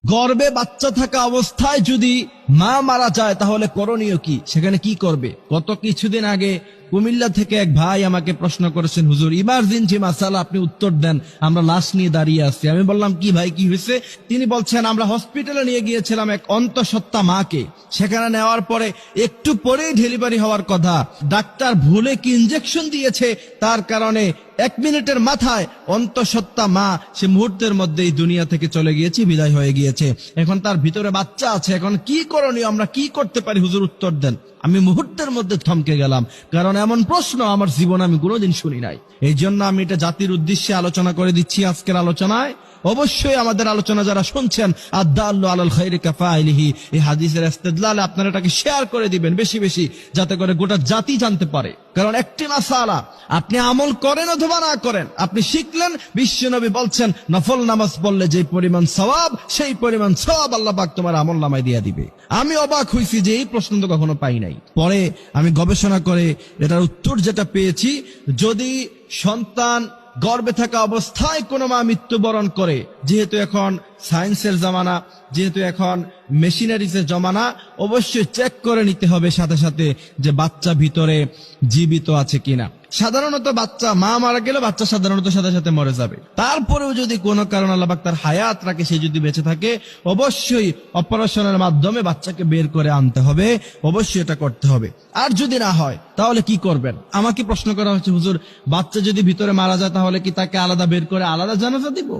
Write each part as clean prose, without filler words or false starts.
গর্ভে বাচ্চা থাকা অবস্থায় যদি মা মারা যায় তাহলে করণীয় কি, সেখানে কি করবে? গত কিছুদিন আগে কুমিল্লা থেকে এক ভাই আমাকে প্রশ্ন করেছেন, হুজুর ইমার্জেন্সি মাসালা, আপনি উত্তর দেন, আমরা লাশ নিয়ে দাঁড়িয়ে আছি। আমি বললাম কি ভাই, কি হয়েছে? তিনি বলছেন, আমরা হসপিটালে নিয়ে গিয়েছিলাম এক অন্তঃসত্ত্বা মাকে, সেখানে নেওয়ার পরে একটু পরেই ডেলিভারি হওয়ার কথা, ডাক্তার ভুলে কি ইনজেকশন দিয়েছে, তার কারণে 1 মিনিটের মাথায় অন্তঃসত্ত্বা মা সে মুহূর্তের মধ্যেই দুনিয়া থেকে চলে গিয়েছে, বিদায় হয়ে গিয়েছে। এখন তার ভিতরে বাচ্চা আছে, এখন কি করণীয়, আমরা কি করতে পারি হুজুর, উত্তর দেন। আমি মুহূর্তের মধ্যে থমকে গেলাম, কারণ এমন প্রশ্ন আমার জীবনে আমি কোনোদিন শুনি নাই। এই জন্য আমি এটা জাতির উদ্দেশ্যে আলোচনা করে দিচ্ছি আজকের আলোচনায়। অবশ্যই আমাদের আলোচনা যারা শুনছেন, আদ-দাল্লু আলাল খায়রি কাফাইলিহি, এই হাদিসের ইস্তেদলালে আপনারা এটাকে শেয়ার করে দিবেন বেশি বেশি, যাতে করে গোটা জাতি জানতে পারে। কারণ একটি মাসালা, আপনি আমল করেন অথবা না করেন, আপনি শিখলেন, বিশ্বনবী বলছেন নফল নামাজ পড়লে যে পরিমাণ সওয়াব, সেই পরিমাণ সওয়াব আল্লাহ পাক তোমার আমল নামায় দিয়ে দিবে। আমি অবাক হইছি যে এই প্রশ্ন তো কখনো পাই নাই। পরে আমি গবেষণা করে এটার উত্তর যেটা পেয়েছি, যদি সন্তান গর্ভে থাকা অবস্থায় কোনো মা মৃত্যুবরণ করে, যেহেতু এখন সায়েন্সের জামানা, যেহেতু এখন মেশিনারিজের জমানা, অবশ্যই চেক করে নিতে হবে সাথে সাথে যে বাচ্চা ভিতরে জীবিত আছে কিনা। সাধারণত বাচ্চা, মা মারা গেলে বাচ্চা সাধারণত সাথে সাথে মরে যাবে। তারপরেও যদি কোনো কারণ আল্লাহ পাক তার হায়াত রাখে, সে যদি বেঁচে থাকে, অবশ্যই অপারেশনের মাধ্যমে বাচ্চাকে বের করে আনতে হবে, অবশ্যই এটা করতে হবে। আর যদি না হয় তাহলে কি করবেন? আমাকে প্রশ্ন করা হচ্ছে, হুজুর বাচ্চা যদি ভিতরে মারা যায় তাহলে কি তাকে আলাদা বের করে আলাদা জানাজা দিব,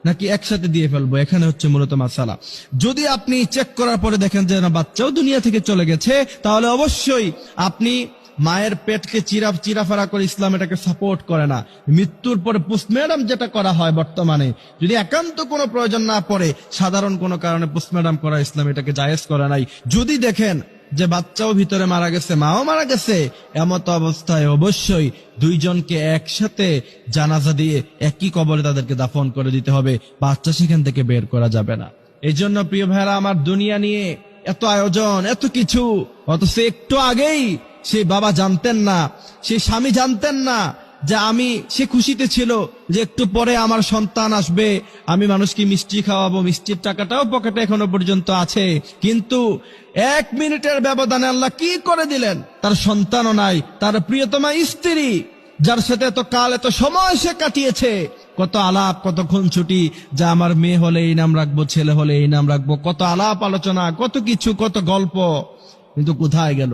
নাকি একসাথে দিয়ে ফেলবো? এখানে হচ্ছে মূলত মাসালা। যদি আপনি চেক করার পরে দেখেন যে না, বাচ্চাও দুনিয়া থেকে চলে গেছে, তাহলে অবশ্যই আপনি মায়ের পেটকে চিরাফারা করে, ইসলাম এটাকে সাপোর্ট করে না। মৃত্যুর পরে পোস্টমর্টম যেটা করা হয় বর্তমানে, যদি একান্ত কোনো প্রয়োজন না পড়ে, সাধারণ কোনো কারণে পোস্টমর্টম করা, ইসলাম এটাকে জায়েজ করে নাই। যদি দেখেন যে বাচ্চাও ভিতরে মারা গেছে, মাও মারা গেছে, এমত অবস্থায় অবশ্যই দুইজনকে একসাথে জানাজা দিয়ে একই কবরে তাদেরকে দাফন করে দিতে হবে, বাচ্চা সেখান থেকে বের করা যাবে না। এই জন্য প্রিয় ভাইরা আমার, দুনিয়া নিয়ে এত আয়োজন, এত কিছু, অথচ একটু আগেই সেই বাবা জানতেন না, সেই স্বামী জানতেন না যে সে খুশিতে ছিল যে একটু পরে আমার সন্তান আসবে, আমি মানুষকে মিষ্টি খাওয়াবো, মিষ্টির টাকাটাও পকেটে এখনো পর্যন্ত আছে। কিন্তু 1 মিনিটের ব্যবধানে আল্লাহ কি করে দিলেন, তার সন্তানও নাই, তার প্রিয়তমা স্ত্রী, যার সাথে এত কাল এত সময় সে কাটিয়েছে, কত আলাপ, কত খুনছুটি, যা আমার মেয়ে হলে এই নাম রাখবো, ছেলে হলে এই নাম রাখবো, কত আলাপ আলোচনা, কত কিছু, কত গল্প, কিন্তু কোথায় গেল?